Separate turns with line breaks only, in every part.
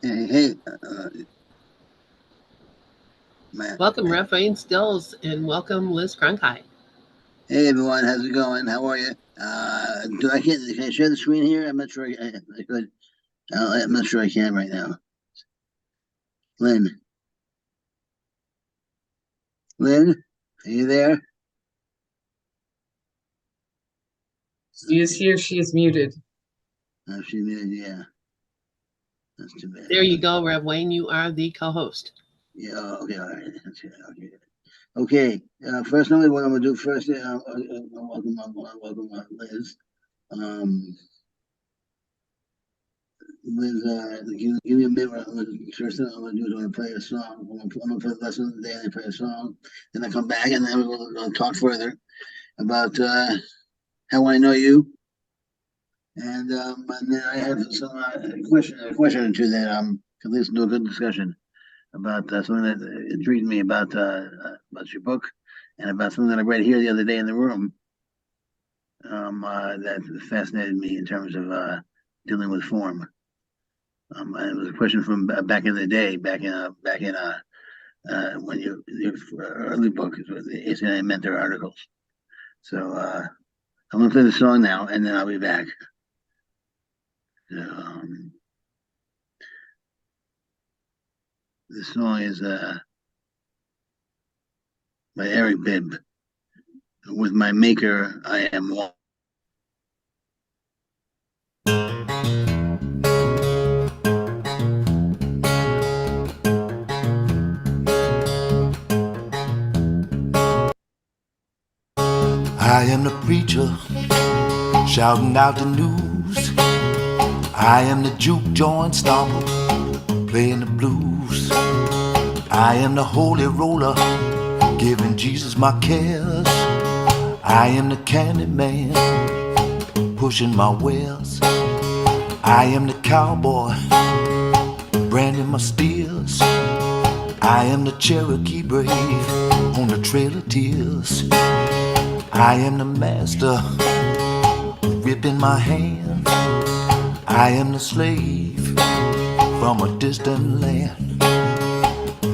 Hey, Matt.
Welcome, Rev Wayne Stills, and welcome, Liz Cronkite.
Hey, everyone. How's it going? How are you? Do I can I share the screen here? I'm not sure I could. I'm not sure I can right now. Lynn, Lynn, are you there?
She is here. She is muted.
Oh, she muted. Yeah, that's too bad.
There you go, Rev Wayne. You are the co-host.
Yeah. Okay. All right. Okay. Okay. First, only what I'm gonna do first. Welcome, Liz. Um, Liz, give me a minute. First thing I'm gonna do is I'm gonna play a song. I'm gonna play the lesson of the day and then play a song. Then I come back and then we'll talk further about how I know you. And then I have some a question or two that could lead to a good discussion about something that intrigued me about your book and about something that I read here the other day in the room that fascinated me in terms of dealing with form. And it was a question from back in the day, back in when your early book is with the ACIM mentor articles. So I'm gonna play the song now, and then I'll be back. Um, the song is by Eric Bibb. With my maker, I am one.
I am the preacher shouting out the news. I am the juke joint stomper playing the blues. I am the holy roller giving Jesus my cares. I am the candy man pushing my wares. I am the cowboy branding my steers. I am the Cherokee brave on the Trail of Tears. I am the master ripping my hand. I am the slave from a distant land.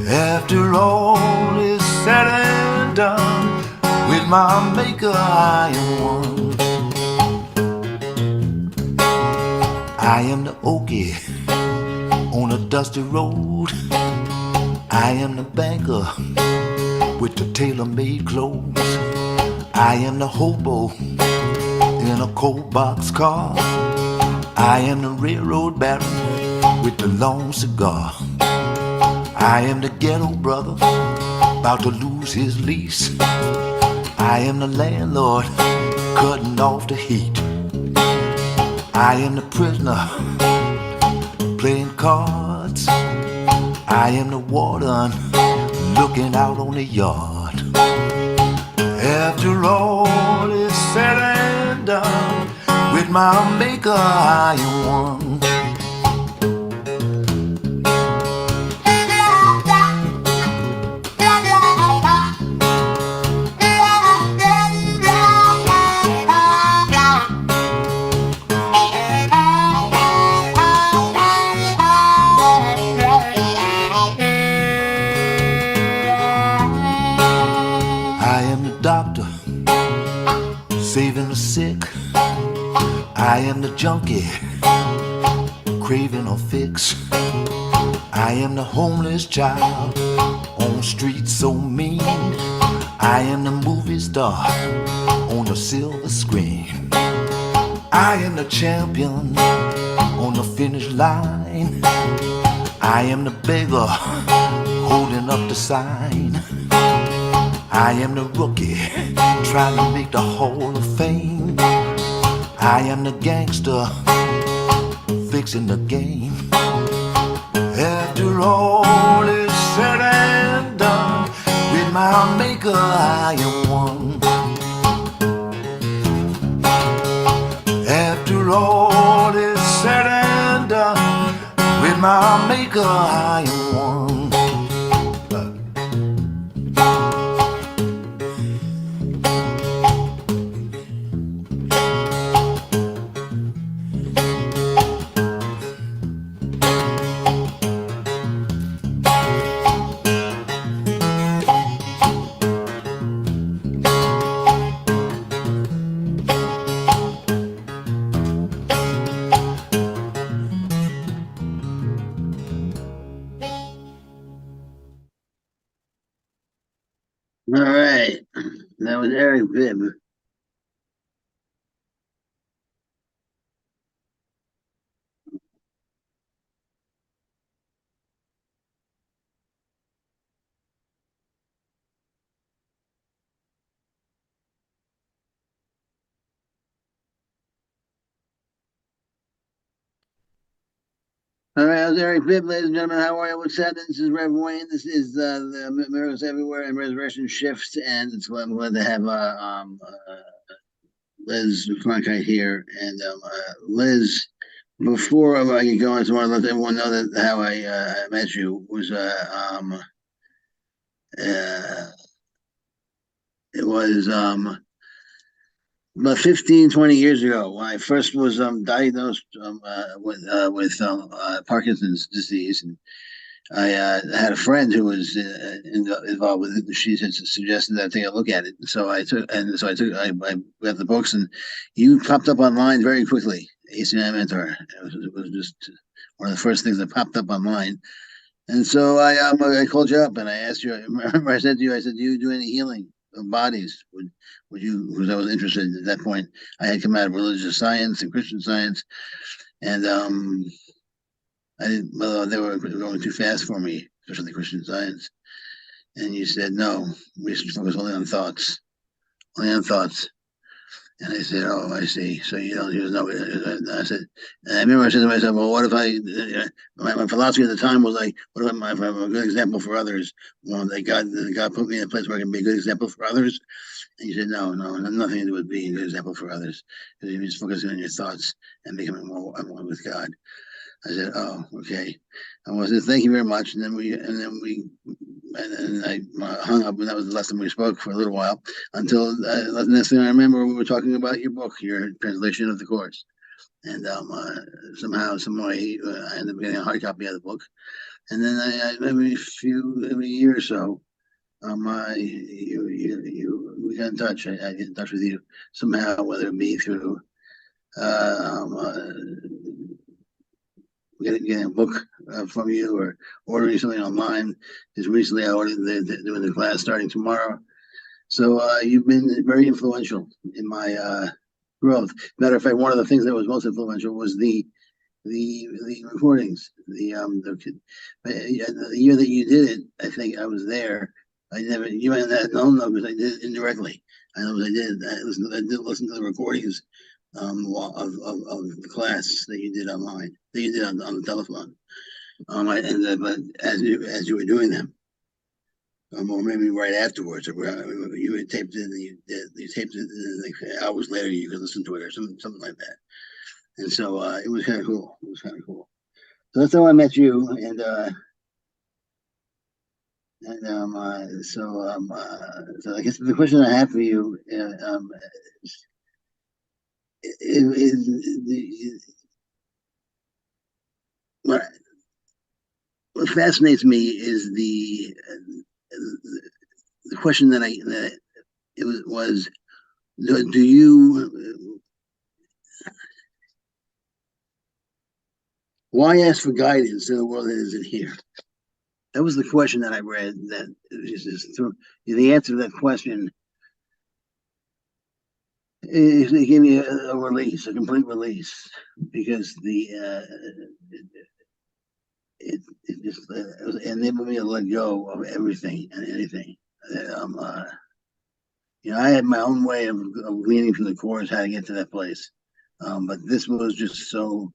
After all is said and done, with my maker I am one. I am the Okie on a dusty road. I am the banker with the tailor-made clothes. I am the hobo in a cold box car. I am the railroad baron with the long cigar. I am the ghetto brother about to lose his lease. I am the landlord cutting off the heat. I am the prisoner playing cards. I am the warden looking out on the yard. After all is said and done, with my maker I am one. I am the doctor saving the sick. I am the junkie craving a fix. I am the homeless child on streets so mean. I am the movie star on the silver screen. I am the champion on the finish line. I am the beggar holding up the sign. I am the rookie trying to make the Hall of Fame. I am the gangster fixing the game. After all is said and done, with my maker I am one. After all is said and done, with my maker I am one.
That was Eric Bibb. All right, I was Eric Bibb, ladies and gentlemen. How are you? What's happening? This is Rev Wayne. This is the Miracles Everywhere and Resurrection Shift, and I'm glad to have Liz Cronkite here. And Liz, before I get going, I just want to let everyone know that how I met you was it was about 15, 20 years ago when I first was diagnosed with Parkinson's disease. And I had a friend who was involved with it. She had suggested that I take a look at it. So I got the books, and you popped up online very quickly. ACIM mentor. It was just one of the first things that popped up online. And so I called you up and I asked you. Remember, I said to you, do you do any healing of bodies? Would you? Because I was interested at that point. I had come out of religious science and Christian science, and I didn't. Well, they were going too fast for me, especially Christian science. And you said no, we should focus only on thoughts. And I said, "Oh, I see. So you don't use no." I said, and I remember I said to myself, "Well, what if my philosophy at the time was like, what if I'm a good example for others? Well, God put me in a place where I can be a good example for others." And you said, "No, nothing to do with being a good example for others. Because you're just focusing on your thoughts and becoming more one with God." I said, "Oh, okay." I said, "Thank you very much." And I hung up, and that was the last time we spoke for a little while until the next thing I remember, we were talking about your book, your translation of the course, and somehow, some way, I ended up getting a hard copy of the book, and then every year or so, we got in touch. I get in touch with you somehow, whether it be through getting a book from you or ordering something online. Just recently, I ordered doing the class starting tomorrow. So you've been very influential in my growth. Matter of fact, one of the things that was most influential was the recordings. The year that you did it, I think I was there. You might not known though, because I did it indirectly. I know I did. I did listen to the recordings of the class that you did online, that you did on the telephone. But as you were doing them, or maybe right afterwards, or you had taped it, and you taped it, and like hours later you could listen to it or something like that. And so it was kind of cool. It was kind of cool. So that's how I met you, so I guess the question I have for you is what fascinates me is the question that it was do you why ask for guidance in a world that isn't here? That was the question that I read. That the answer to that question is it gave me a release, a complete release, because it just it enabled me to let go of everything and anything. I had my own way of leaning from the course how to get to that place, but this was just so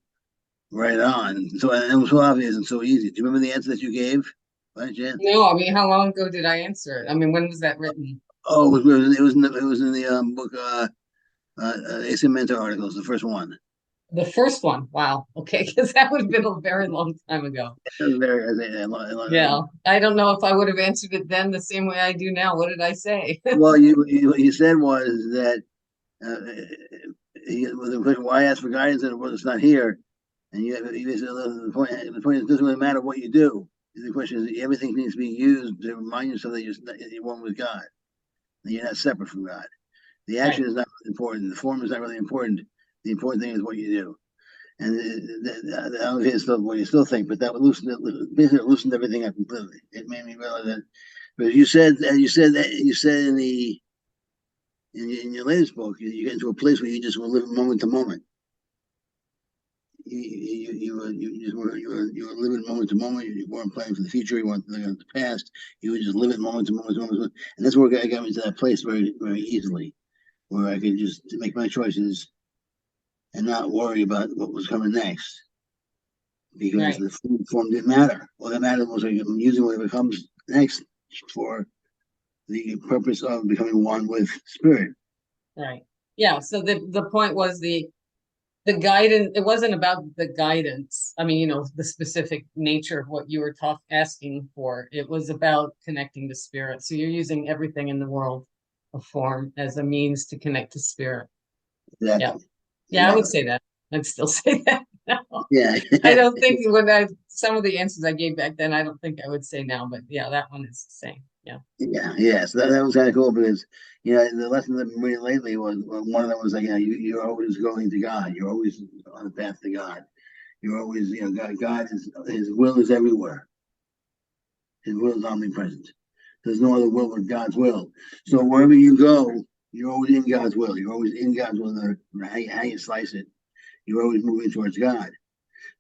right on. So and it was so obvious and so easy. Do you remember the answer that you gave? By chance?
No, I mean, how long ago did I answer it? I mean, when was that written?
Oh, it was in the book ACIM Mentor articles, the first one.
The first one. Wow. Okay, because that would have been a very long time ago. Yeah, I don't know if I would have answered it then the same way I do now. What did I say?
Well, you said was that why ask for guidance in a world that's not here? And you said the point is it doesn't really matter what you do. The question is everything needs to be used to remind yourself that you're one with God. That you're not separate from God. The action is not really important. The form is not really important. The important thing is what you do. And I don't know if it's still what you still think, but that would loosened everything up completely. It made me realize that. But you said in in your latest book, you get into a place where you just will live moment to moment. You were living moment to moment. You weren't planning for the future. You weren't thinking of the past. You would just live it moment to moment to moment. And that's where I got me to that place very, very easily, where I could just make my choices and not worry about what was coming next. Because
Right.
the form didn't matter. All that mattered was I'm using whatever comes next for the purpose of becoming one with spirit.
Right. Yeah. So the point was the guidance. It wasn't about the guidance. I mean, you know, the specific nature of what you were asking for. It was about connecting to spirit. So you're using everything in the world of form as a means to connect to spirit.
Exactly.
Yeah. Yeah, I would say that. I'd still say that now.
Yeah.
I don't think some of the answers I gave back then, I don't think I would say now, but yeah, that one is the same. Yeah.
Yeah. So that was kind of cool because, you know, the lesson that I've been reading lately was one of them was like, you know, you're always going to God. You're always on the path to God. You're always, you know, God is, his will is everywhere. His will is omnipresent. There's no other will but God's will. So wherever you go, you're always in God's will. You're always in God's will. How you slice it, you're always moving towards God.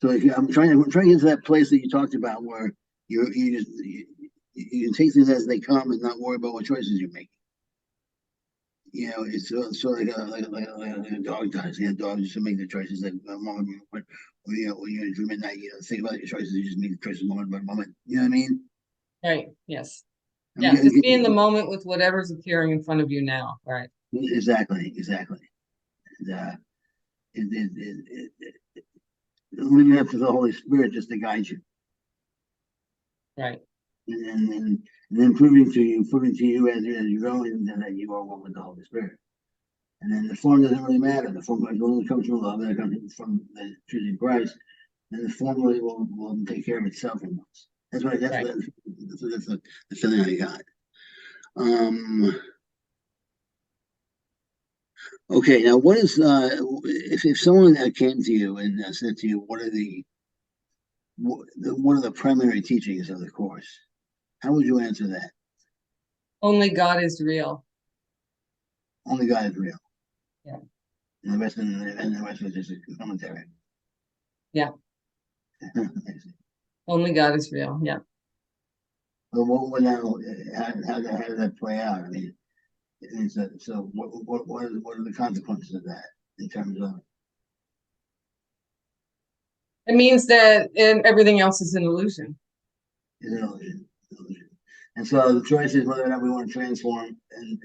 So I'm trying to get to that place that you talked about where you can take things as they come and not worry about what choices you make. You know, it's sort of like a dog does. You know, dogs just make the choices that moment, when you know, when you're in midnight, you know, think about your choices. You just make the choices moment by moment. You know what I mean?
Right. Yes.
I
Yeah.
mean,
Just be in the moment with whatever's appearing in front of you now. Right.
Exactly. And, leaving it up to the Holy Spirit just to guide you.
Right.
And then proving to you as you go, and that you are one with the Holy Spirit. And then the form doesn't really matter. The form only comes from love, and it comes from the choosing Christ. And the form really will take care of itself in once. That's right. That's the feeling I got. Okay, now what is if someone came to you and said to you, what are the primary teachings of the course? How would you answer that?
Only God is real.
Only God is real.
Yeah.
And the rest is just a commentary.
Yeah. Only God is real. Yeah.
But how did that play out? I mean, so what are the consequences of that in terms of?
It means that everything else is an illusion.
Is an illusion. And so the choice is whether or not we want to transform and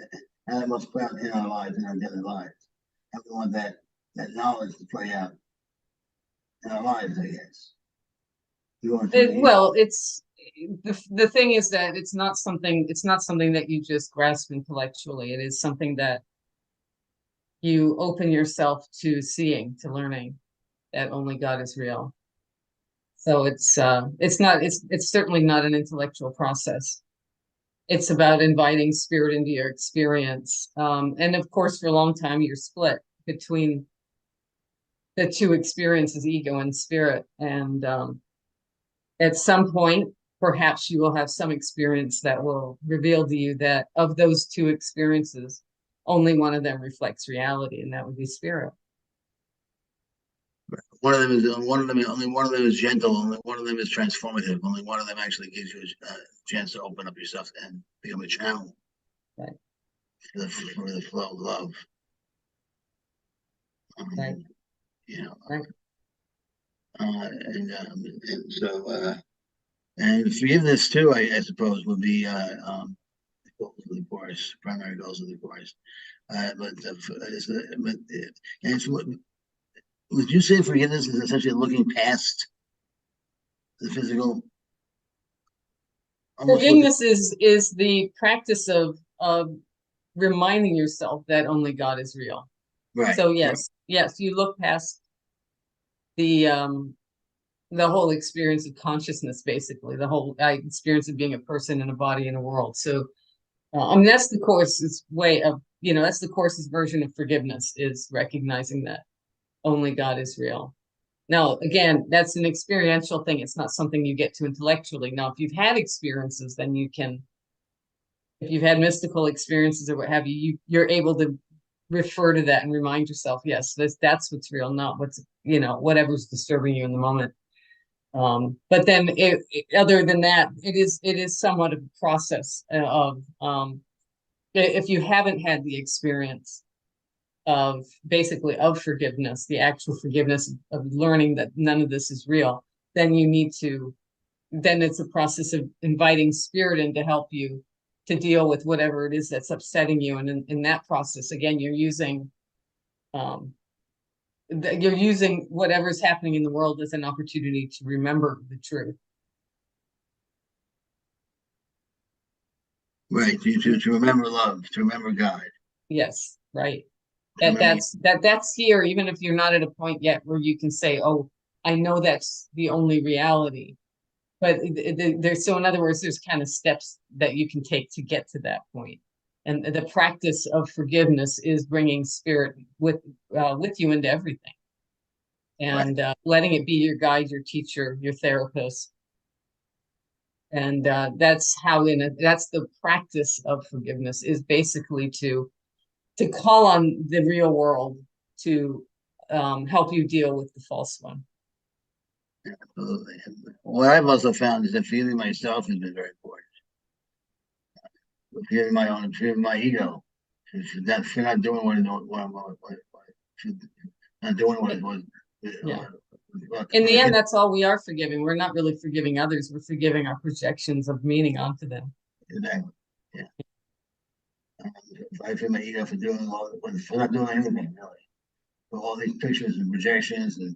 how that must play out in our lives, in our daily lives. And we want that knowledge to play out in our lives, I guess.
Well, it's the thing is that it's not something that you just grasp intellectually. It is something that you open yourself to seeing, to learning that only God is real. So it's certainly not an intellectual process. It's about inviting spirit into your experience. And of course, for a long time, you're split between the two experiences, ego and spirit. And at some point, perhaps you will have some experience that will reveal to you that of those two experiences, only one of them reflects reality, and that would be spirit.
Only one of them is gentle. Only one of them is transformative. Only one of them actually gives you a chance to open up yourself and become a channel.
Right.
For the flow of love.
Right.
You know.
Right.
And so and forgiveness too, I suppose, would be goals of the course, primary goals of the course. Would you say forgiveness is essentially looking past the physical?
Forgiveness is the practice of reminding yourself that only God is real.
Right.
So yes, you look past the whole experience of consciousness, basically the whole experience of being a person in a body in a world. So I mean, that's the course's way of, that's the course's version of forgiveness, is recognizing that only God is real. Now, again, that's an experiential thing. It's not something you get to intellectually. Now, if you've had experiences, then you can if you've had mystical experiences or what have you, you're able to refer to that and remind yourself, yes, that's what's real, not what's, whatever's disturbing you in the moment. But then other than that, it is somewhat of a process of, if you haven't had the experience of basically of forgiveness, the actual forgiveness of learning that none of this is real, then it's a process of inviting spirit in to help you to deal with whatever it is that's upsetting you. And in that process, again, you're using whatever's happening in the world as an opportunity to remember the truth.
Right, to remember love, to remember God.
Yes, right. That's here, even if you're not at a point yet where you can say, oh, I know that's the only reality. But so in other words, there's kind of steps that you can take to get to that point. And the practice of forgiveness is bringing spirit with you into everything. And letting it be your guide, your teacher, your therapist. And that's the practice of forgiveness, is basically to call on the real world to help you deal with the false one.
Absolutely. What I've also found is that forgiving myself has been very important. Forgiving my ego. For not doing what not doing what it was.
Yeah. In the end, that's all we are forgiving. We're not really forgiving others. We're forgiving our projections of meaning onto them.
Exactly. Yeah. I feel my ego for not doing anything really. For all these pictures and projections and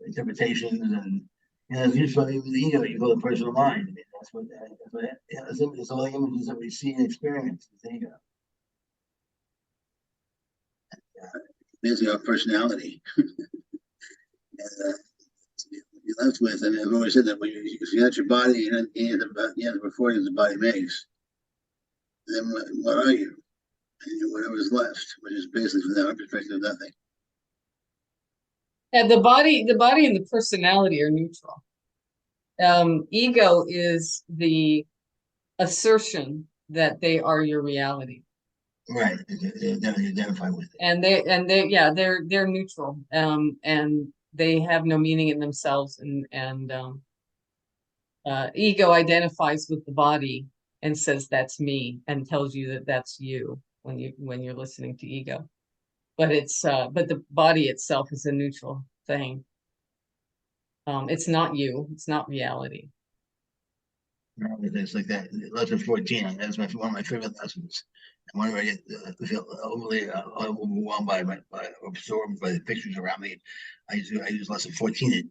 interpretations and it's usually with the ego, you go to personal mind. I mean, it's all the images that we see and experience. It's the ego. Basically, our personality. You're left with, and I've always said that when if you're not your body, you have the recordings the body makes. Then what are you? And you're whatever's left, which is basically from our perspective, nothing.
Yeah, the body and the personality are neutral. Ego is the assertion that they are your reality.
Right, they identify with it.
And they're neutral. And they have no meaning in themselves. And ego identifies with the body and says that's me, and tells you that that's you when you're listening to ego. But but the body itself is a neutral thing. It's not you. It's not reality.
It's like that. Lesson 14. That's one of my favorite lessons. And whenever I get feel overly overwhelmed by absorbed by the pictures around me, I use lesson 14.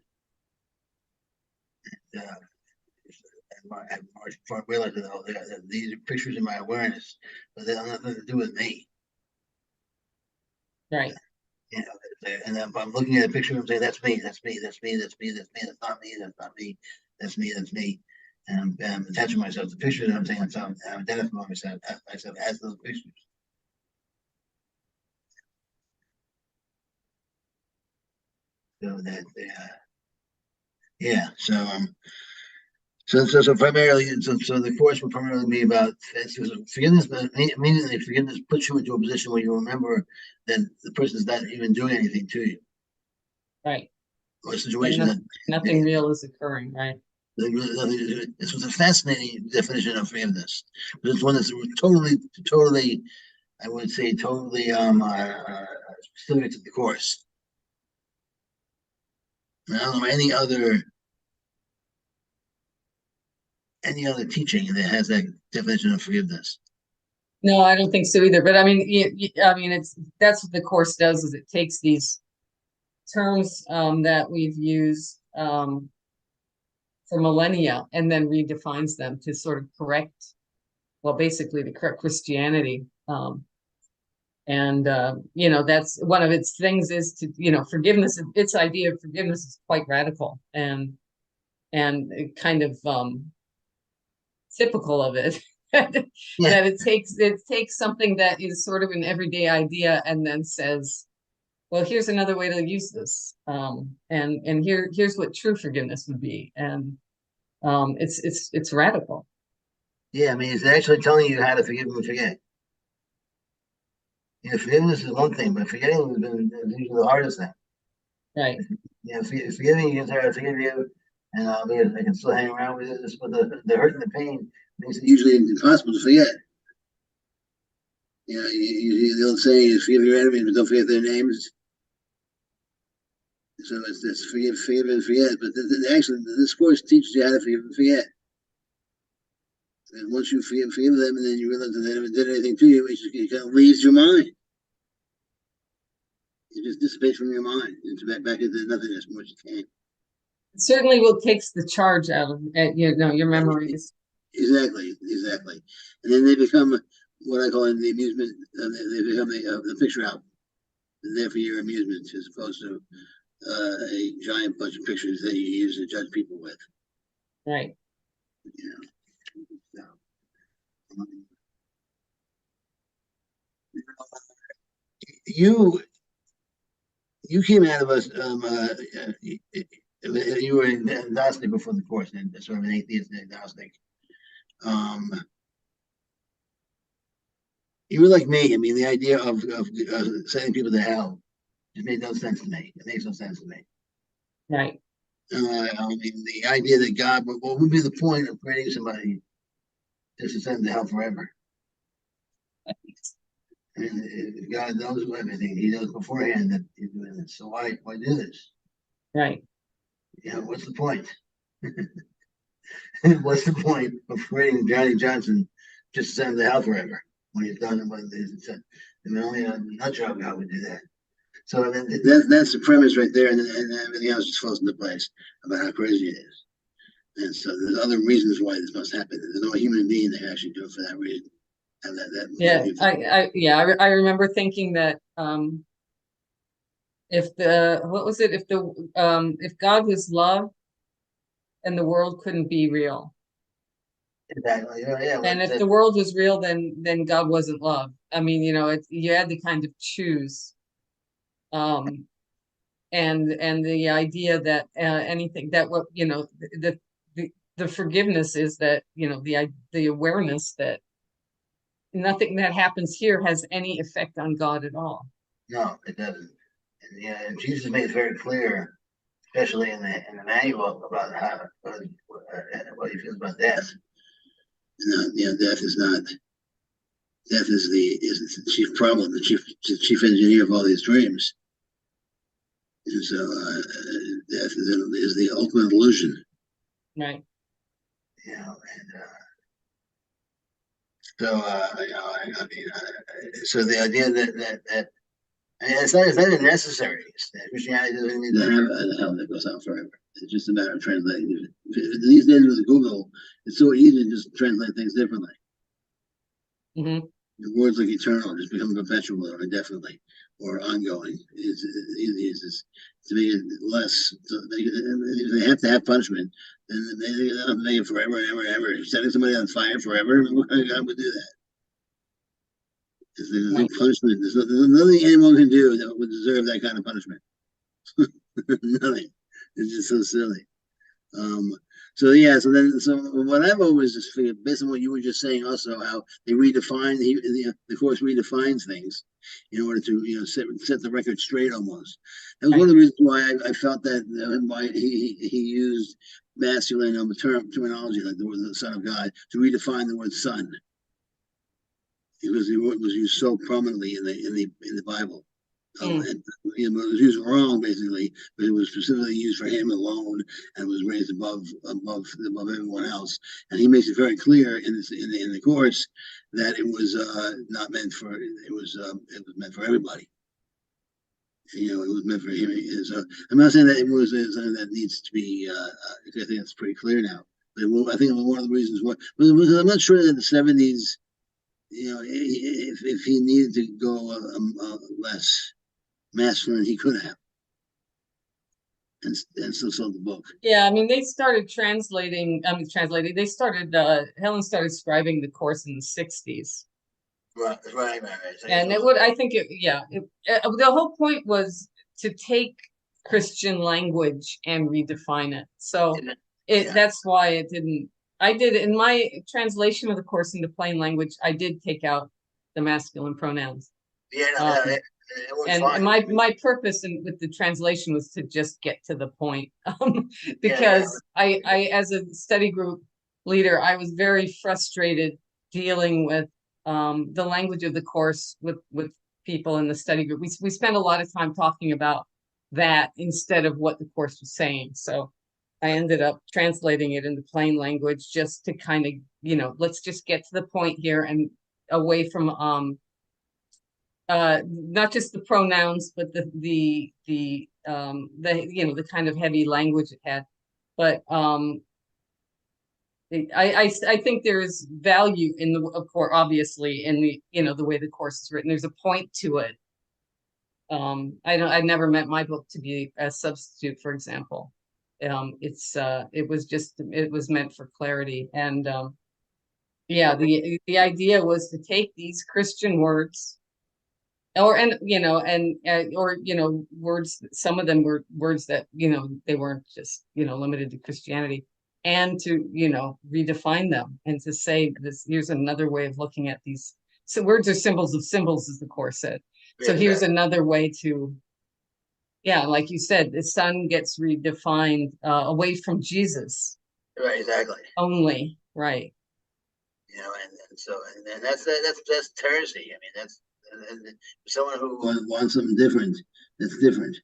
I realized that these are pictures in my awareness, but they have nothing to do with me.
Right.
And if I'm looking at a picture and say, that's me, that's me, that's me, that's me, that's me, that's not me, that's not me, that's me, that's me. And I'm attaching myself to pictures, and I'm saying I'm identifying myself as those pictures. So that so primarily, so the course will primarily be about forgiveness, but immediately forgiveness puts you into a position where you remember that the person's not even doing anything to you.
Right.
Or a situation
nothing real is occurring, right?
This was a fascinating definition of forgiveness. But it's one that's totally, I would say, totally specific to the course. I don't know any other teaching that has that definition of forgiveness.
No, I don't think so either. But I mean, that's what the course does, is it takes these terms that we've used for millennia and then redefines them to sort of basically to correct Christianity. That's one of its things, is to, forgiveness. Its idea of forgiveness is quite radical and kind of typical of it. That it takes something that is sort of an everyday idea and then says, well, here's another way to use this, and here's what true forgiveness would be, and it's radical.
Yeah, I mean, it's actually telling you how to forgive and forget. You know, forgiveness is one thing, but forgetting is usually the hardest thing.
Right.
You know, forgiving, you can say, I forgive you, and I can still hang around with this, but the hurt and the pain makes it usually impossible to forget. You know, the old saying is forgive your enemies, but don't forget their names. So it's forgive and forget. But actually, this course teaches you how to forgive and forget. And once you forgive them, and then you realize that they never did anything to you, it kind of leaves your mind. It just dissipates from your mind into back into nothingness as much as you can.
It certainly will takes the charge out of your memories.
Exactly. And then they become what I call in the amusement. They become the picture album. They're there for your amusement, as opposed to a giant bunch of pictures that you use to judge people with.
Right.
You know. You came out of us. You were agnostic before the course, and sort of an atheist and agnostic. You were like me. I mean, the idea of sending people to hell just made no sense to me. It makes no sense to me.
Right.
I mean, the idea that God, what would be the point of creating somebody just to send them to hell forever? I mean, if God knows everything, He knows beforehand that you're doing this. So why do this?
Right.
You know, what's the point? What's the point of creating Johnny Johnson just to send him to hell forever when he's done what he's said? I mean, only a nut job God would do that. So I mean, that's the premise right there, and everything else just falls into place about how crazy it is. And so there's other reasons why this must happen. There's no human being that can actually do it for that reason. And
I remember thinking that if God was love, and the world couldn't be real.
Exactly. Yeah.
And if the world was real, then God wasn't love. I mean, you had to kind of choose. And the idea that anything that the forgiveness is that the awareness that nothing that happens here has any effect on God at all.
No, it doesn't. And Jesus made it very clear, especially in the manual, about what he feels about death. Death is not. Death is the chief problem, the chief engineer of all these dreams. And so death is the ultimate illusion.
Right.
So the idea that it's not necessary. Christianity doesn't need to have a hell that goes on forever. It's just a matter of translating. These days with Google, it's so easy to just translate things differently.
Mm-hmm.
The words like eternal just become perpetual or indefinitely or ongoing. It's easy to make it less. So if they have to have punishment, then they don't have to make it forever and ever and ever. Setting somebody on fire forever, what kind of God would do that? There's no punishment. There's nothing anyone can do that would deserve that kind of punishment. Nothing. It's just so silly. So what I've always just figured, based on what you were just saying, also how they redefine the course redefines things in order to set the record straight almost. That was one of the reasons why I felt that why he used masculine terminology like the Son of God to redefine the word son, because it was used so prominently in the Bible. And it was used wrong, basically, but it was specifically used for him alone and was raised above everyone else. And he makes it very clear in the course that it was not meant for it was meant for everybody. It was meant for him. So I'm not saying that it was something that needs to be. I think that's pretty clear now. But I think one of the reasons why, because I'm not sure that the 70s, if he needed to go less masculine, he could have, and still sold the book.
Yeah, I mean, they started translating. They started. Helen started scribing the course in the 60s.
Right.
And it would. I think it. Yeah. The whole point was to take Christian language and redefine it. So that's why it didn't. I did in my translation of the course into plain language, I did take out the masculine pronouns.
Yeah, no, it
and
fine.
my purpose with the translation was to just get to the point, because I as a study group leader, I was very frustrated dealing with the language of the course with people in the study group. We spent a lot of time talking about that instead of what the course was saying. So I ended up translating it into plain language just to kind of, let's just get to the point here and away from not just the pronouns, but the kind of heavy language it had. But I think there is value in the, of course, obviously in the, the way the course is written. There's a point to it. I never meant my book to be a substitute, for example. It was meant for clarity. And yeah, the idea was to take these Christian words, words, some of them were words that, they weren't just, limited to Christianity, and to, redefine them and to say this, here's another way of looking at these. So words are symbols of symbols, as the course said. So here's another way to, like you said, the son gets redefined away from Jesus.
Right, exactly.
Only, right.
And that's heresy. I mean, that's someone who wants something different. That's different.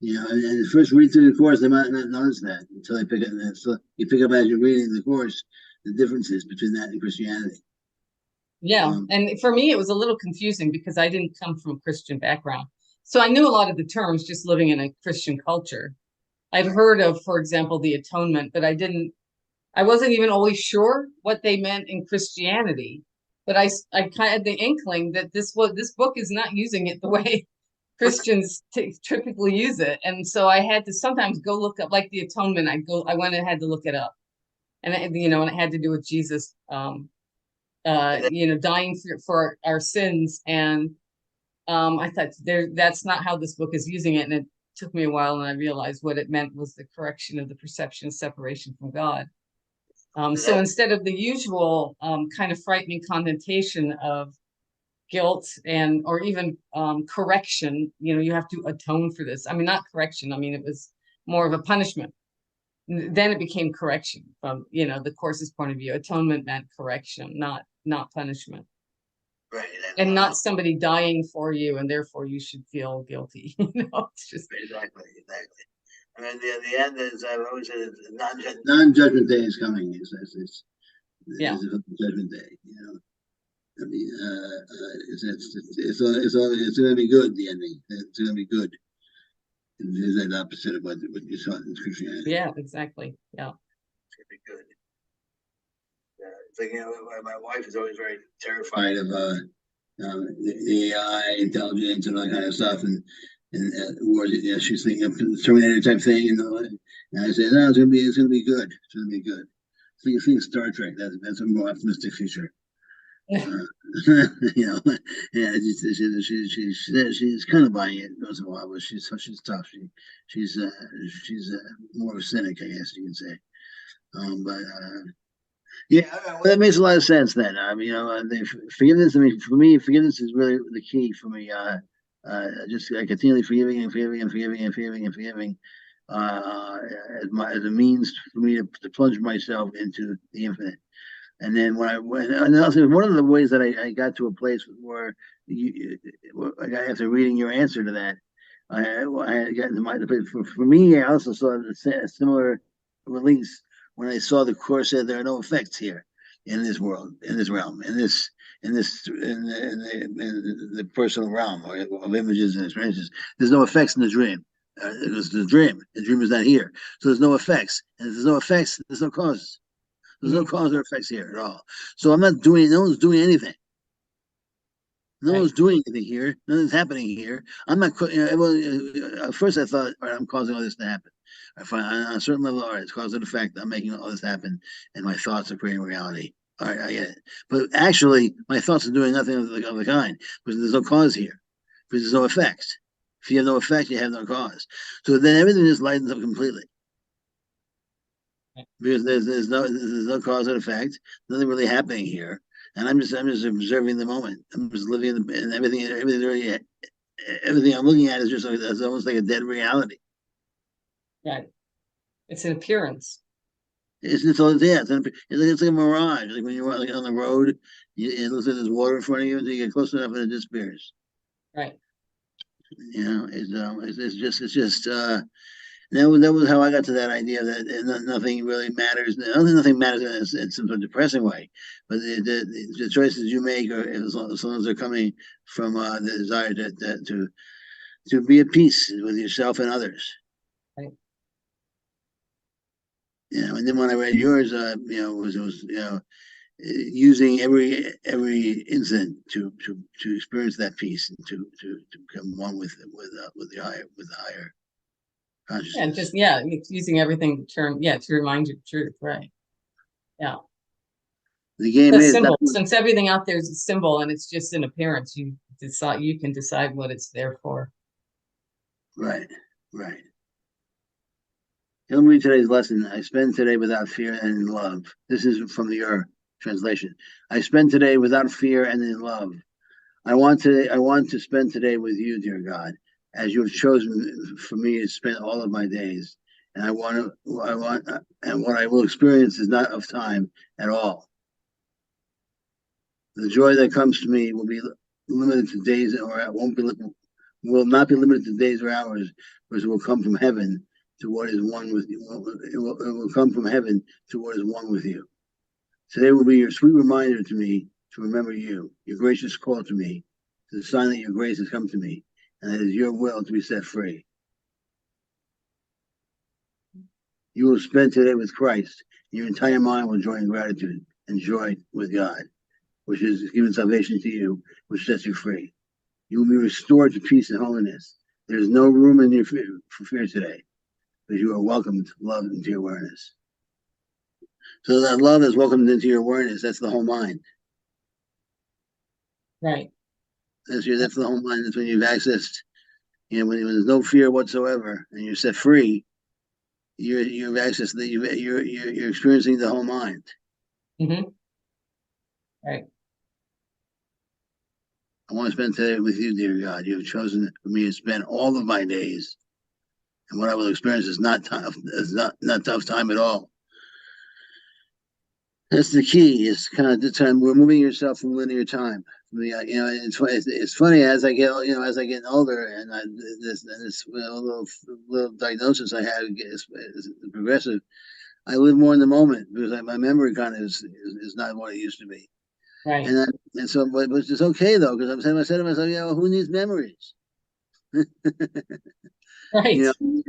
And first read through the course, they might not notice that until they pick it. So you pick up as you're reading the course the differences between that and Christianity.
Yeah, and for me, it was a little confusing because I didn't come from a Christian background. So I knew a lot of the terms just living in a Christian culture. I've heard of, for example, the atonement, but I wasn't even always sure what they meant in Christianity. But I kind of had the inkling that this book is not using it the way Christians typically use it. And so I had to sometimes go look up, like the atonement, I went and had to look it up. And, and it had to do with Jesus, dying for our sins. And I thought that's not how this book is using it. And it took me a while, and I realized what it meant was the correction of the perception of separation from God. So instead of the usual kind of frightening connotation of guilt or even correction, you have to atone for this. I mean, not correction. I mean, it was more of a punishment. Then it became correction from, the course's point of view. Atonement meant correction, not punishment.
Right.
And not somebody dying for you, and therefore you should feel guilty. It's just
exactly. I mean, the end is, I've always said, non-judgment day is coming. It's judgment day. I mean, it's going to be good. The ending, it's going to be good. It's the opposite of what you saw in Christianity.
Yeah, exactly. Yeah,
it's going to be good. It's like, my wife is always very terrified of the AI, intelligence, and all that kind of stuff, and she's thinking of Terminator type thing, and I say, no, it's gonna be good. It's gonna be good. So you think Star Trek, that's a more optimistic future. Yeah, she's kind of buying it once in a while, but she's tough. She's more of a cynic, I guess you can say. Well, that makes a lot of sense then. Forgiveness. I mean, for me, forgiveness is really the key for me. Just continually forgiving and forgiving and forgiving and forgiving and forgiving, as a means for me to plunge myself into the infinite. And then and also one of the ways that I got to a place where after reading your answer to that, I got into for me, I also saw a similar release when I saw the course said there are no effects here in this world, in this realm, in the personal realm of images and experiences. There's no effects in the dream. It was the dream. The dream is not here, so there's no effects. And if there's no effects, there's no causes. There's no cause or effects here at all. So I'm not doing. No one's doing anything. No one's doing anything here. Nothing's happening here. I'm not. At first, I thought, all right, I'm causing all this to happen. I find on a certain level, all right, it's cause and effect. I'm making all this happen, and my thoughts are creating reality. All right, I get it. But actually, my thoughts are doing nothing of the kind, because there's no cause here, because there's no effects. If you have no effect, you have no cause. So then everything just lightens up completely. because there's no cause and effect, nothing really happening here, and I'm just observing the moment. I'm just living in and everything I'm looking at is just it's almost like a dead reality.
Right. It's an appearance.
It's all yeah. It's like a mirage. Like when you're like on the road, it looks like there's water in front of you until you get close enough and it disappears.
Right.
You know, it's just that was how I got to that idea that nothing really matters. I don't think nothing matters in some sort of depressing way, but the choices you make are as long as they're coming from the desire to be at peace with yourself and others.
Right.
You know, and then when I read yours, you know, it was you know using every incident to experience that peace and to become one with the higher consciousness.
And just it's using everything to remind you of truth. Right. Yeah.
The game
The
is
symbol, since everything out there is a symbol and it's just an appearance, you can decide what it's there for.
right. Let me read today's lesson. I spend today without fear and in love. This is from your translation. I spend today without fear and in love. I want to spend today with you, dear God, as you have chosen for me to spend all of my days. And and what I will experience is not of time at all. The joy that comes to me will be limited to days, or it will not be limited to days or hours, because it will come from heaven to what is one with you. It will come from heaven to what is one with you. Today will be your sweet reminder to me to remember you, your gracious call to me, to the sign that your grace has come to me, and that it is your will to be set free. You will spend today with Christ. Your entire mind will join in gratitude and joy with God, which is given salvation to you, which sets you free. You will be restored to peace and holiness. There is no room in your for fear today, because you are welcomed, loved into your awareness. So that love is welcomed into your awareness. That's the whole mind.
Right.
That's the whole mind. That's when you've accessed. You know, when there's no fear whatsoever, and you're set free, you've accessed that you're experiencing the whole mind.
Mm-hmm. Right.
I want to spend today with you, dear God. You have chosen for me to spend all of my days, and what I will experience is not tough. It's not tough time at all. That's the key. It's kind of the time removing yourself from linear time. You know, it's funny as I get older, and this little diagnosis I had is progressive. I live more in the moment because my memory kind of is not what it used to be.
Right.
And so, but it's okay though, because I said to myself, you know, who needs memories?
Right.
You know,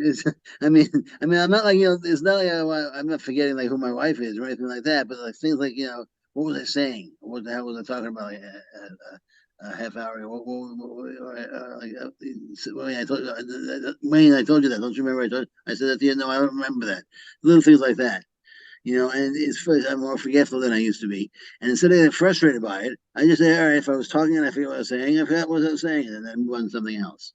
I'm not like, you know, it's not like I'm not forgetting like who my wife is or anything like that, but like things like, you know, what was I saying? What the hell was I talking about? Like, a half hour ago. Wayne, I told you that. Don't you remember? I said that to you. No, I don't remember that. Little things like that. You know, and I'm more forgetful than I used to be. And instead of getting frustrated by it, I just say, all right, if I was talking and I forget what I was saying, I forgot what I was saying, and then move on to something else.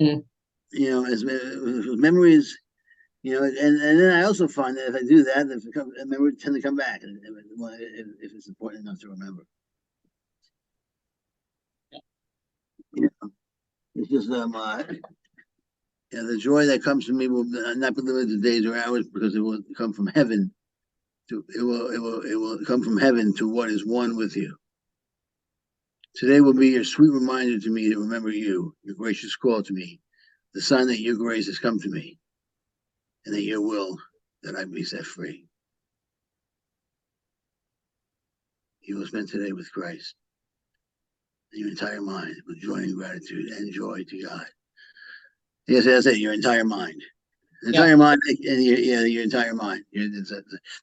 Mm.
You know, as memories, you know, and then I also find that if I do that, memories tend to come back if it's important enough to remember. You know, it's just yeah, the joy that comes to me will not be limited to days or hours, because it will come from heaven. It will come from heaven to what is one with you. Today will be your sweet reminder to me to remember you, your gracious call to me, the sign that your grace has come to me, and that your will that I be set free. You will spend today with Christ, and your entire mind with joy and gratitude and joy to God. Yes, that's it. Your entire mind. Entire mind, and your entire mind.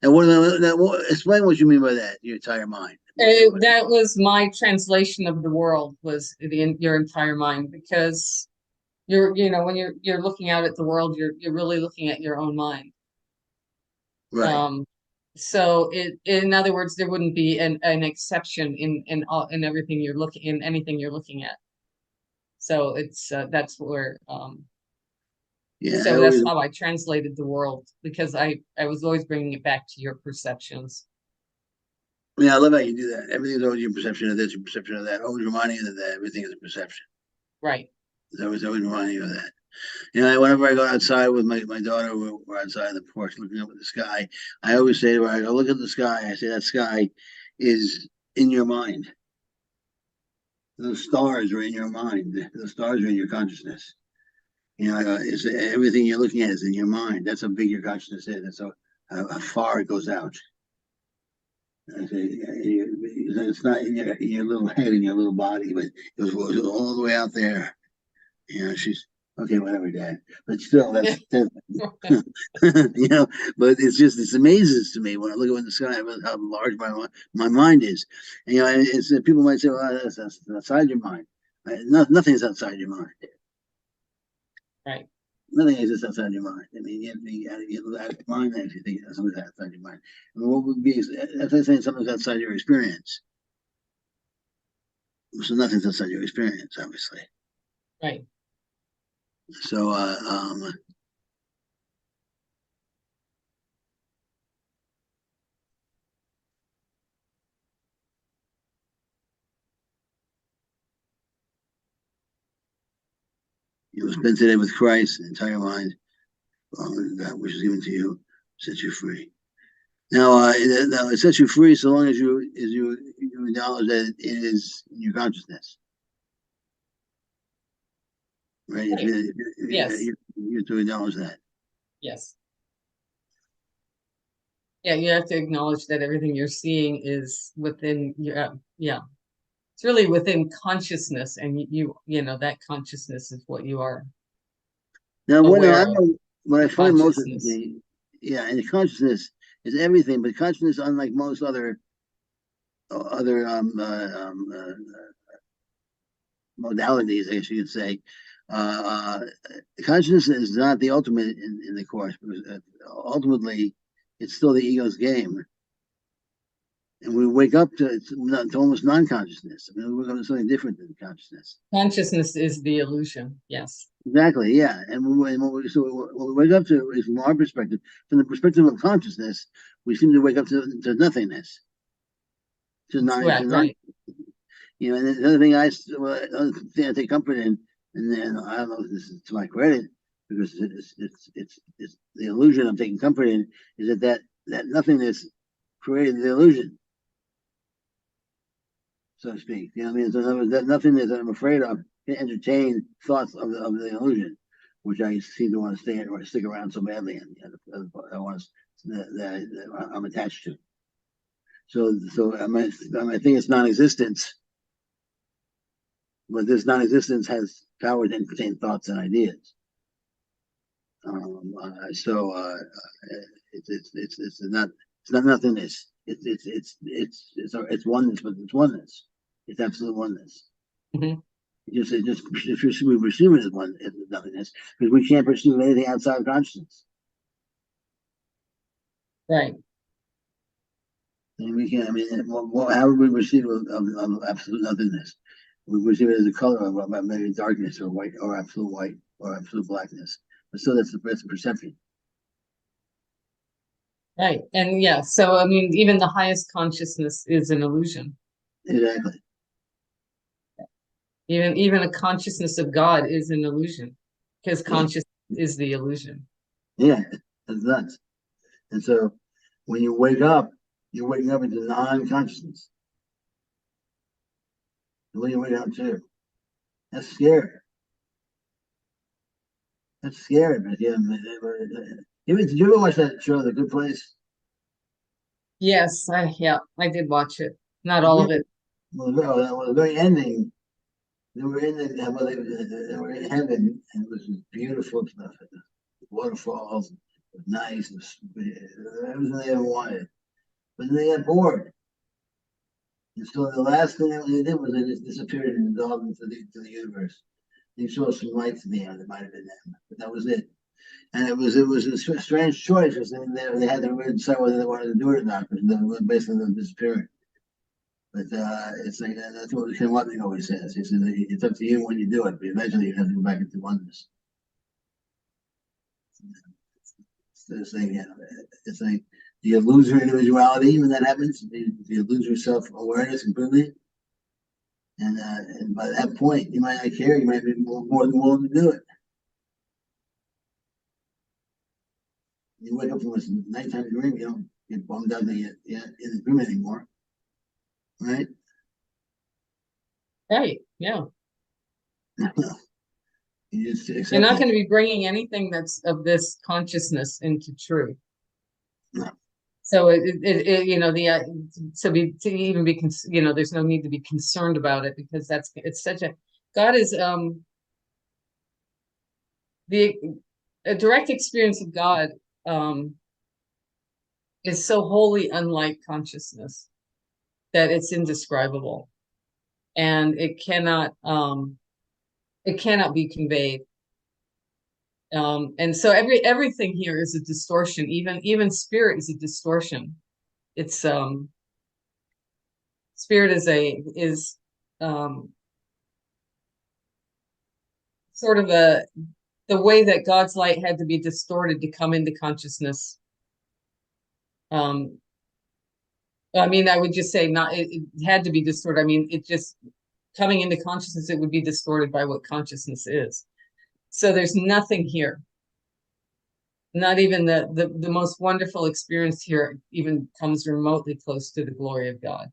Now, explain what you mean by that. Your entire mind.
That was my translation of the world, was your entire mind, because when you're looking out at the world, you're really looking at your own mind.
Right.
So in other words, there wouldn't be an exception in everything anything you're looking at. So it's that's where
Yeah,
So that's how I translated the world, because I was always bringing it back to your perceptions.
Yeah, I love how you do that. Everything's always your perception of this, your perception of that. Always reminding you that everything is a perception.
Right.
It's always reminding you of that. You know, whenever I go outside with my daughter, we're outside on the porch looking up at the sky. I always say to her, I go, look at the sky. I say, that sky is in your mind. Those stars are in your mind. Those stars are in your consciousness. You know, it's everything you're looking at is in your mind. That's how big your consciousness is. That's how far it goes out. I say, it's not in your little head, in your little body, but it goes all the way out there. You know, she's okay, whatever, Dad. But still, that's you know. But it amazes to me when I look up in the sky how large my mind is. And, you know, it's people might say, well, that's outside your mind. Nothing's outside your mind.
Right.
Nothing exists outside your mind. I mean, you have to be out of your mind if you think something's outside your mind. I mean, what would be, as I say, something's outside your experience. So nothing's outside your experience, obviously.
Right.
So, you will spend today with Christ, the entire mind, that which is given to you, sets you free. Now, it sets you free so long as you acknowledge that it is in your consciousness. Right?
Right. Yes.
You have to acknowledge that.
Yes. Yeah, you have to acknowledge that everything you're seeing is within your, yeah. It's really within consciousness, and you know, that consciousness is what you are.
Now,
Aware of.
What I find most of
Consciousness.
and consciousness is everything, but consciousness, unlike most other modalities, I guess you could say, consciousness is not the ultimate in the course, because ultimately it's still the ego's game. And we wake up to almost non-consciousness. I mean, we wake up to something different than consciousness.
Consciousness is the illusion. Yes.
Exactly. Yeah. And what we wake up to is, from our perspective, from the perspective of consciousness, we seem to wake up to nothingness, to non.
Right. Right.
You know, and the other thing other thing I take comfort in, and then I don't know if this is to my credit, because it's the illusion I'm taking comfort in, is that nothingness created the illusion, so to speak. You know what I mean? So in other words, that nothingness that I'm afraid of can entertain thoughts of the illusion, which I seem to want to stay in or stick around so badly, and I want that I'm attached to. So I think it's non-existence, but this non-existence has power to entertain thoughts and ideas. It's not nothingness. It's oneness, but it's oneness. It's absolute oneness.
Mm-hmm.
We perceive it as one, as nothingness, because we can't perceive anything outside of consciousness.
Right.
And we can. I mean, how would we perceive of absolute nothingness? We perceive it as a color of maybe darkness or white or absolute blackness. But still, that's a perception.
Right. And yeah, so I mean, even the highest consciousness is an illusion.
Exactly.
Even a consciousness of God is an illusion, because consciousness is the illusion.
Yeah, that's nuts. And so when you wake up, you're waking up into non-consciousness. When you wake up too, that's scary. That's scary, but yeah. Did you ever watch that show, The Good Place?
Yes, I did watch it. Not all of it.
Well, the very ending, they were in they were in heaven, and it was beautiful stuff. Waterfalls, it was nice, it was everything they ever wanted. But then they got bored. And so the last thing they did was they just disappeared and dissolved into the universe. They saw some lights in the air. That might have been them, but that was it. And it was a strange choice, because they had to really decide whether they wanted to do it or not, because they were basically disappearing. But it's like that's what Ken Watney always says. He said it's up to you when you do it, but eventually you have to go back into oneness. it's like, yeah, it's like, do you lose your individuality when that happens? Do you lose your self-awareness completely? And by that point, you might not care. You might be more than willing to do it. You wake up from a nighttime dream, you don't get bummed out that you're in the dream anymore, right?
Right. Yeah.
You just accept
You're not
it.
going to be bringing anything that's of this consciousness into truth.
No.
So you know, to even be, you know, there's no need to be concerned about it, because it's such a, God is, a direct experience of God, is so wholly unlike consciousness that it's indescribable, and it cannot be conveyed. And so everything here is a distortion. Even spirit is a distortion. It's spirit is sort of the way that God's light had to be distorted to come into consciousness. I mean, I would just say it had to be distorted. I mean, it just coming into consciousness, it would be distorted by what consciousness is. So there's nothing here. Not even the most wonderful experience here even comes remotely close to the glory of God.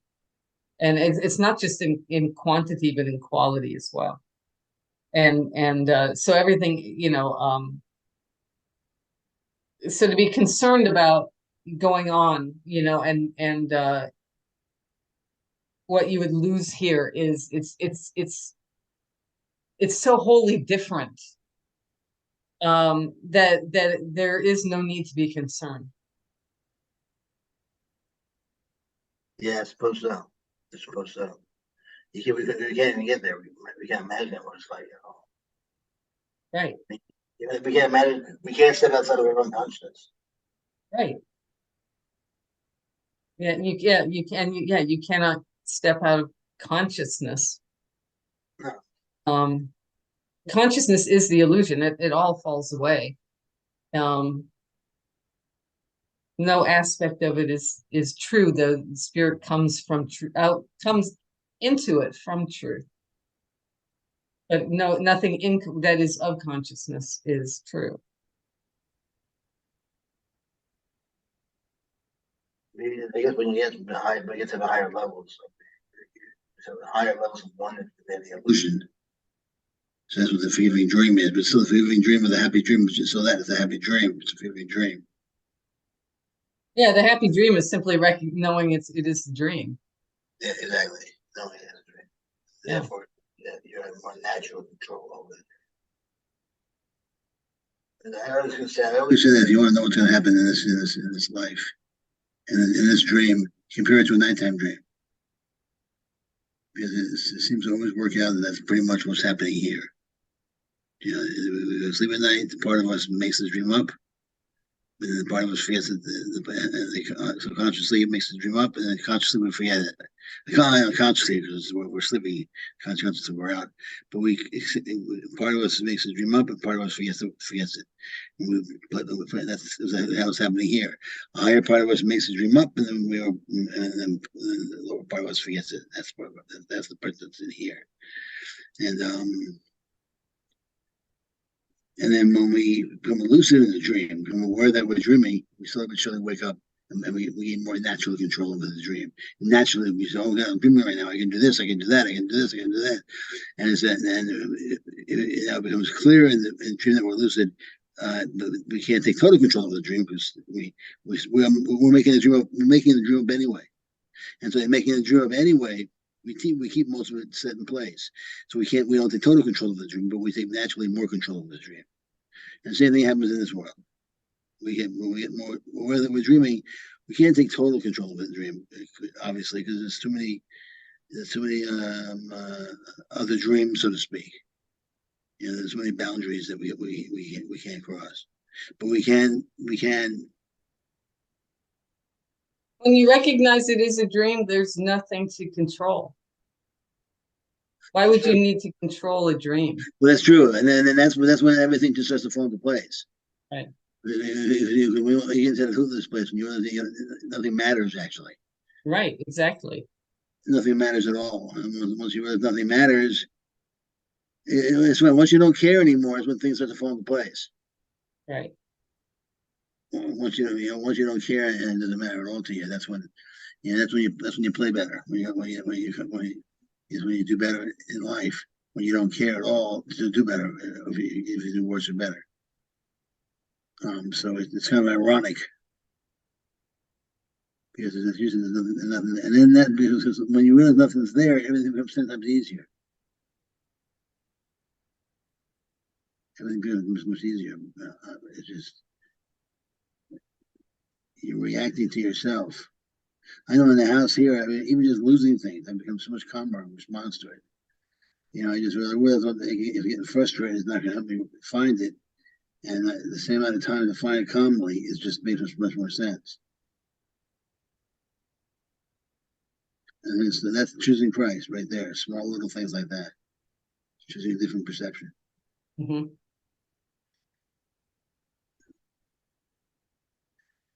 And it's not just in quantity, but in quality as well. And so everything, you know, so to be concerned about going on, you know, and what you would lose here is it's so wholly different, that there is no need to be concerned.
Yeah, I suppose so. I suppose so. We can't even get there. We can't imagine what it's like at all.
Right.
We can't imagine. We can't step outside of our own consciousness.
Right. Yeah, you cannot step out of consciousness.
No.
Consciousness is the illusion. It all falls away. No aspect of it is true. The spirit comes from comes into it from truth. But nothing that is of consciousness is true.
Maybe I guess when you get to the higher levels, so the higher levels of oneness than the illusion. So that's what the forgiving dream is. But still, the forgiving dream or the happy dream is just so that it's a happy dream. It's a forgiving dream.
Yeah, the happy dream is simply knowing it is the dream.
Yeah, exactly. Knowing it's a dream.
Yeah.
Therefore, you have more natural control over it. And I always say that if you want to know what's going to happen in this life, and in this dream, compare it to a nighttime dream. Because it seems to always work out that that's pretty much what's happening here. You know, we sleep at night, part of us makes the dream up, and then the part of us forgets it. Subconsciously it makes the dream up, and then consciously we forget it. Unconsciously, because we're sleeping, consciously we're out. But part of us makes the dream up, and part of us forgets it. That's how it's happening here. A higher part of us makes the dream up, and then the lower part of us forgets it. That's the part that's in here, and then when we become lucid in the dream, become aware that we're dreaming, we slowly but surely wake up, and we gain more natural control over the dream. Naturally, we say, "Oh God, I'm dreaming right now. I can do this. I can do that. I can do this. I can do that." And it now becomes clear in the dream that we're lucid. But we can't take total control of the dream because we're making the dream up. We're making the dream up anyway, and so in making the dream up anyway, we keep most of it set in place. So we don't take total control of the dream, but we take naturally more control of the dream. And the same thing happens in this world. When we get more aware that we're dreaming, we can't take total control of the dream, obviously, because there's too many other dreams, so to speak. You know, there's many boundaries that we can't cross, but we can.
When you recognize it is a dream, there's nothing to control. Why would you need to control a dream?
Well, that's true, and then that's when everything just starts to fall into place.
Right.
You get into this place, and nothing matters actually.
Right, exactly.
Nothing matters at all. And once you realize nothing matters, it's when once you don't care anymore is when things start to fall into place.
Right.
Once once you don't care and it doesn't matter at all to you, that's when you play better. When you do better in life. When you don't care at all to do better, if you do worse or better. So it's kind of ironic because it's usually nothing, and then that because when you realize nothing's there, everything becomes 10 times easier. Everything becomes much easier. It's just you're reacting to yourself. I know in the house here, I mean, even just losing things, I become so much calmer in response to it. I just realize if getting frustrated is not going to help me find it, and the same amount of time to find it calmly is just makes much more sense. And that's choosing Christ right there. Small little things like that, choosing a different perception.
Mm-hmm.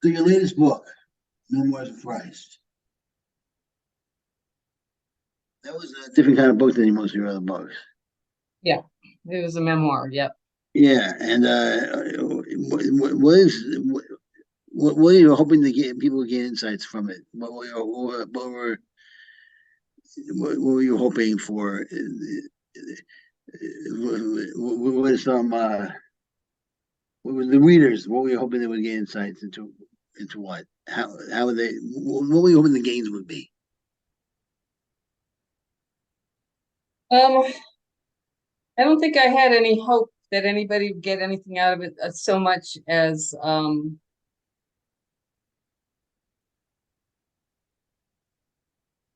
So your latest book, Memoirs of Christ. That was a different kind of book than most of your other books.
Yeah, it was a memoir. Yep.
Yeah, and what are you hoping to get people to get insights from it? What were you hoping for? What were the readers? What were you hoping they would get insights into what? How would they? What were you hoping the gains would be?
I don't think I had any hope that anybody would get anything out of it so much as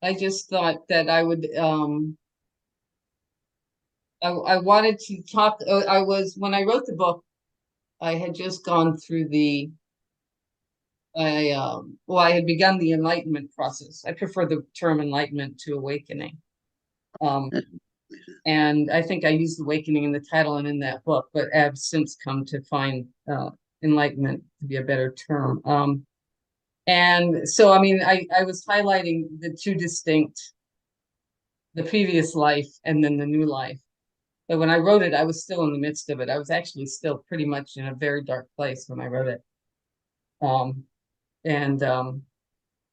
I just thought that I would I wanted to talk. I was when I wrote the book, I had just gone through I had begun the enlightenment process. I prefer the term enlightenment to awakening. And I think I used awakening in the title and in that book, but I've since come to find enlightenment to be a better term. And so, I mean, I was highlighting the two distinct, the previous life and then the new life. But when I wrote it, I was still in the midst of it. I was actually still pretty much in a very dark place when I wrote it.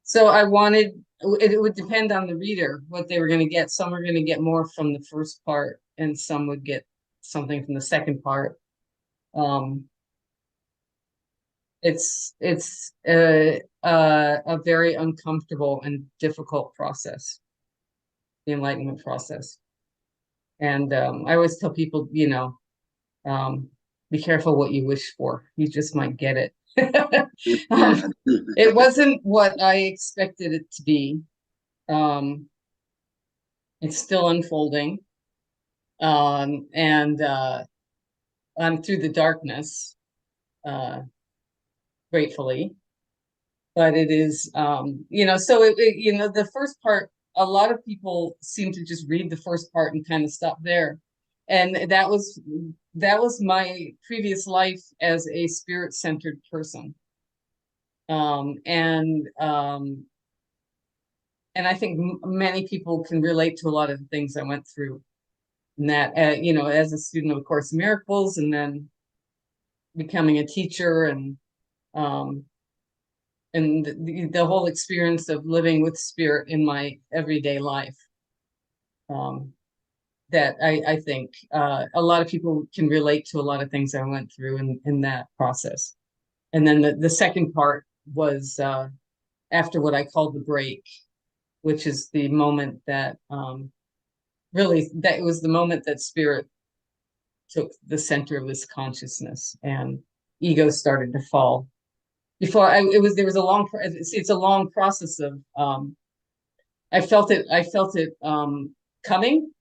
So I wanted, it would depend on the reader, what they were going to get. Some were going to get more from the first part and some would get something from the second part. It's a very uncomfortable and difficult process, the enlightenment process. And I always tell people, be careful what you wish for. You just might get it. It wasn't what I expected it to be. It's still unfolding. And I'm through the darkness, gratefully. But it is, so the first part, a lot of people seem to just read the first part and kind of stop there. And that was my previous life as a spirit-centered person. And I think many people can relate to a lot of the things I went through in that, as a student of A Course in Miracles, and then becoming a teacher, and the whole experience of living with spirit in my everyday life. That I think a lot of people can relate to a lot of things I went through in that process. And then the second part was after what I called the break, which is the moment that really, that it was the moment that spirit took the center of this consciousness and ego started to fall. Before there was a long, it's a long process of, I felt it coming,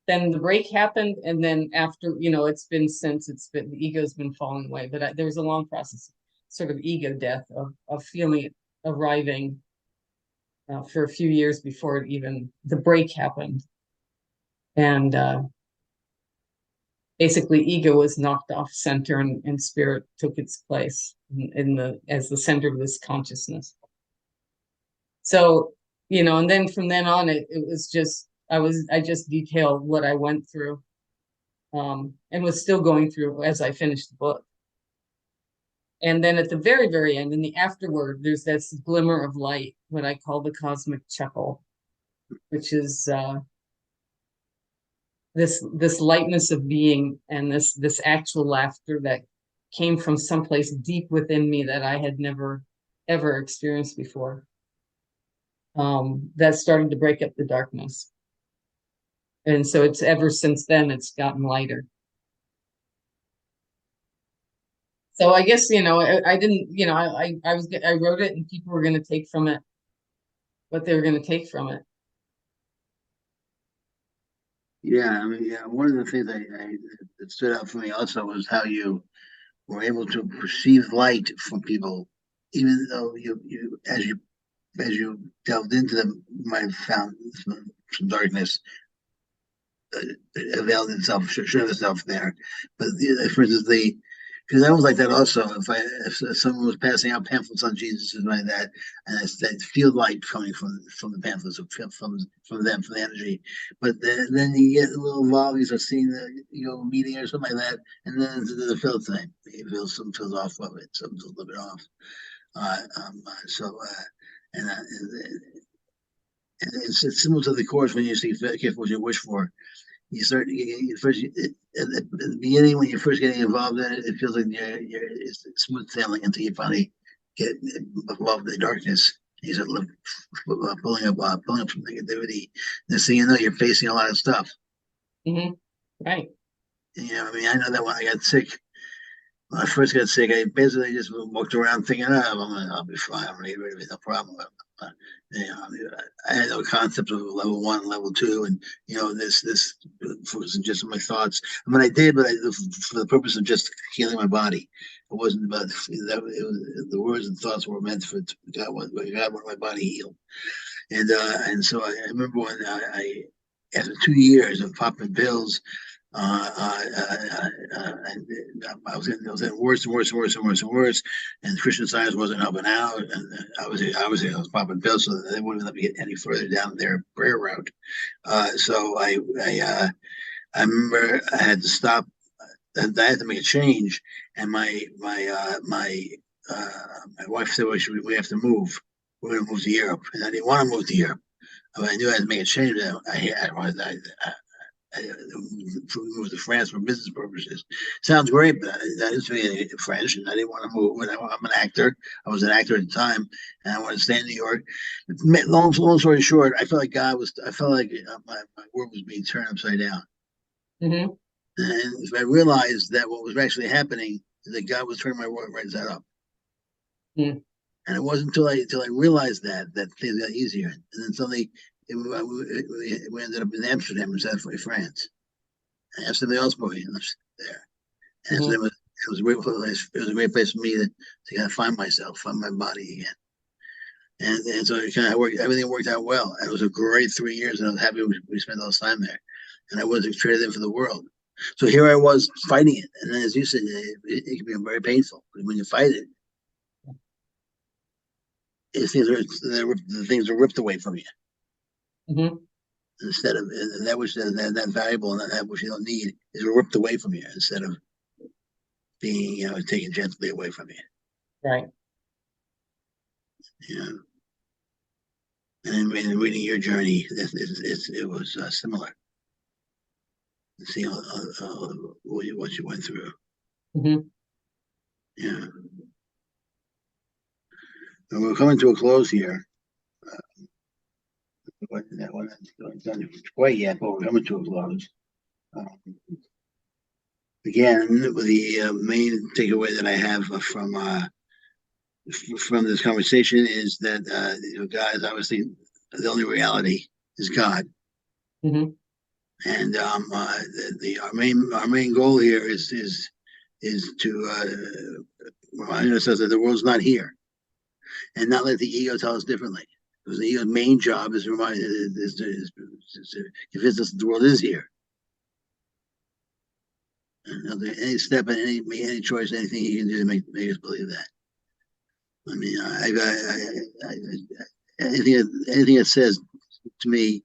then the break happened. And then after, the ego's been falling away, but there was a long process, sort of ego death of feeling it arriving for a few years before the break happened. And basically ego was knocked off center, and spirit took its place as the center of this consciousness. So, and then from then on, it was just, I just detailed what I went through, and was still going through as I finished the book. And then at the very, very end, in the afterword, there's this glimmer of light, what I call the cosmic chuckle, which is this lightness of being, and this actual laughter that came from someplace deep within me that I had never ever experienced before. That started to break up the darkness, and so it's ever since then it's gotten lighter. So I guess, I didn't, I wrote it, and people were going to take from it what they were going to take from it.
Yeah, I mean, yeah. One of the things that stood out for me also was how you were able to perceive light from people, even though you as you delved into them, might have found some darkness availed itself, showed itself there. But for instance, because I was like that also. If someone was passing out pamphlets on Jesus and like that, and it's that field light coming from the pamphlets, from them, from the energy. But then you get a little involved. You start seeing the meeting or something like that, and then the field thing. Something feels off of it. Something's a little bit off. And it's similar to the course when you see careful what you wish for. You start first at the beginning when you're first getting involved in it. It feels like it's smooth sailing until you finally get involved in the darkness. You start pulling up some negativity. Next thing you know, you're facing a lot of stuff.
Mm-hmm. Right.
And, I mean, I know that when I got sick. When I first got sick, I basically just walked around thinking, I'll be fine. I'm going to get rid of it, no problem. I had no concept of level 1, level 2, and this was just my thoughts. I mean, I did, but for the purpose of just healing my body. It wasn't about that. It was, the words and thoughts were meant for God wanted my body healed, and so I remember when I after 2 years of popping pills. And I was getting worse and worse and worse and worse and worse, and Christian Science wasn't helping out, and I was popping pills, so they wouldn't let me get any further down their prayer route. So I remember I had to stop. I had to make a change, and my wife said, "Well, we have to move. We're going to move to Europe," and I didn't want to move to Europe. But I knew I had to make a change. I moved to France for business purposes. Sounds great, but I didn't speak French, and I didn't want to move. I'm an actor. I was an actor at the time, and I wanted to stay in New York. Long story short, I felt like I felt like my world was being turned upside down.
Mm-hmm.
And I realized that what was actually happening is that God was turning my world right side up.
Mm.
And it wasn't until I realized that things got easier. And then suddenly we ended up in Amsterdam instead of France. And Amsterdam also there. And Amsterdam it was a great place. It was a great place for me to kind of find myself, find my body again. And so it kind of worked. Everything worked out well. And it was a great 3 years, and I was happy we spent all this time there. And I wasn't traded in for the world. So here I was fighting it. And then, as you said, it can be very painful. But when you fight it, the things are ripped away from you.
Mm-hmm.
Instead of that which that valuable and that which you don't need is ripped away from you instead of being taken gently away from you.
Right.
Yeah. And in reading your journey, it was similar. Seeing what you went through.
Mm-hmm.
Yeah. And we're coming to a close here. That one hasn't done quite yet, but we're coming to a close. Again, the main takeaway that I have from this conversation is that God is obviously the only reality is God.
Mm-hmm.
And our main goal here is to remind ourselves that the world's not here, and not let the ego tell us differently. Because the ego's main job is to convince us that the world is here. And he'll do any step, and make any choice, anything he can do to make us believe that. I mean, anything that says to me,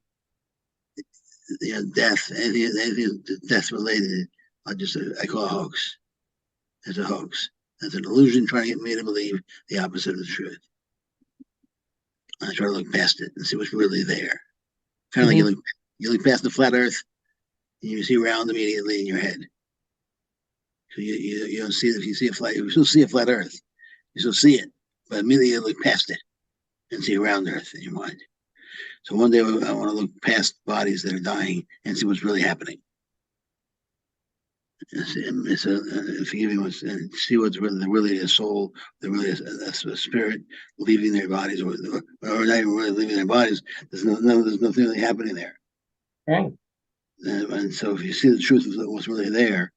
death, anything death related, I call a hoax. It's a hoax. It's an illusion trying to get me to believe the opposite of the truth. I try to look past it and see what's really there. Kind of like you look past the flat Earth, and you see round immediately in your head. So you don't see it. If you see a flat, you still see a flat Earth. You still see it, but immediately you look past it and see a round Earth in your mind. So one day I want to look past bodies that are dying and see what's really happening. Forgiving and see what's really a soul, really a spirit leaving their bodies, or not even really leaving their bodies. There's nothing really happening there.
Right.
And so if you see the truth of what's really there,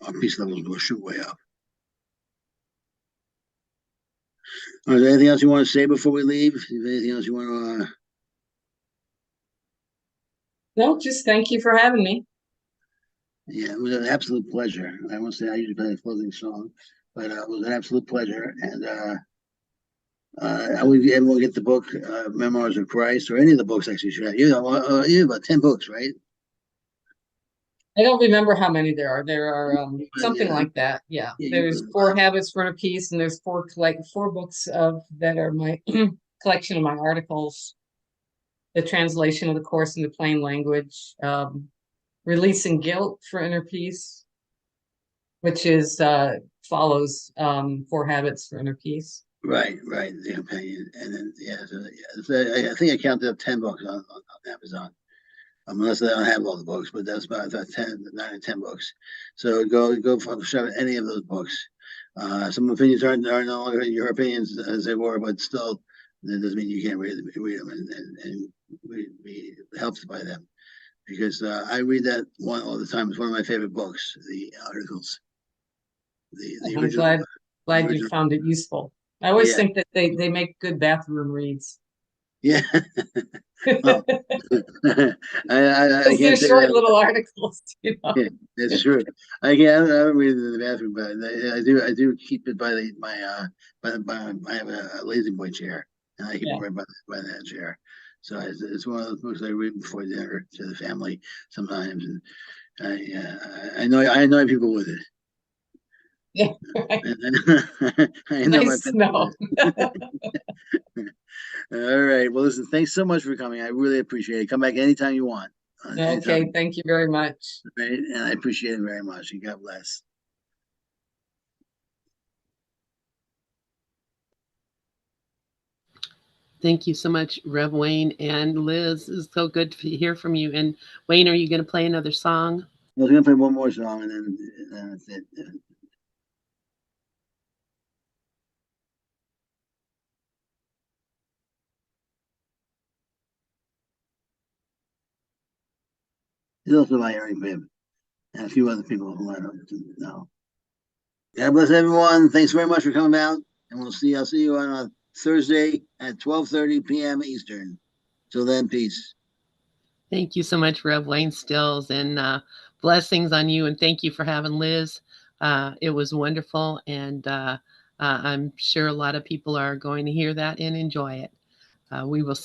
our peace levels will shoot way up. Is there anything else you want to say before we leave? Is there anything else you want to?
No, just thank you for having me.
Yeah, it was an absolute pleasure. I won't say I usually play a closing song, but it was an absolute pleasure. And I would everyone get the book, Memoirs of Christ, or any of the books actually. You have about 10 books, right?
I don't remember how many there are. There are something like that. Yeah. There's 4 Habits for Inner Peace, and there's 4 books that are my collection of my articles. The translation of the course into plain language, Releasing Guilt for Inner Peace, which is follows 4 Habits for Inner Peace.
Right, the companion, and then so I think I counted up 10 books on Amazon. Unless I don't have all the books, but that's about 9 or 10 books. So go shop any of those books. Some opinions are no longer your opinions as they were, but still, that doesn't mean you can't read them and be helped by them. Because I read that one all the time. It's one of my favorite books, the articles. The
I'm
original,
glad you found it useful. I always think that they make good bathroom reads.
Yeah. Well, I
can't say short little articles,
Yeah, that's true. I don't read it in the bathroom, but I do keep it by I have a lazy boy chair, and I keep it right by that chair. So it's one of those books I read before dinner to the family sometimes, and I know people with it.
Yeah, right. I know nice to know.
All right. Well, listen, thanks so much for coming. I really appreciate it. Come back anytime you want.
Okay. Anytime. Thank you very much.
Right. And I appreciate it very much. And God bless.
Thank you so much, Rev Wayne and Liz. It's so good to hear from you. And Wayne, are you going to play another song?
I was going to play one more song, and then that's it. It's also by Rory Bibb and a few other people who I don't know. God bless everyone. Thanks very much for coming out, and I'll see you on Thursday at 12:30 p.m. Eastern. Till then, peace.
Thank you so much, Rev Wayne Stills, and blessings on you. And thank you for having Liz. It was wonderful, and I'm sure a lot of people are going to hear that and enjoy it. We will see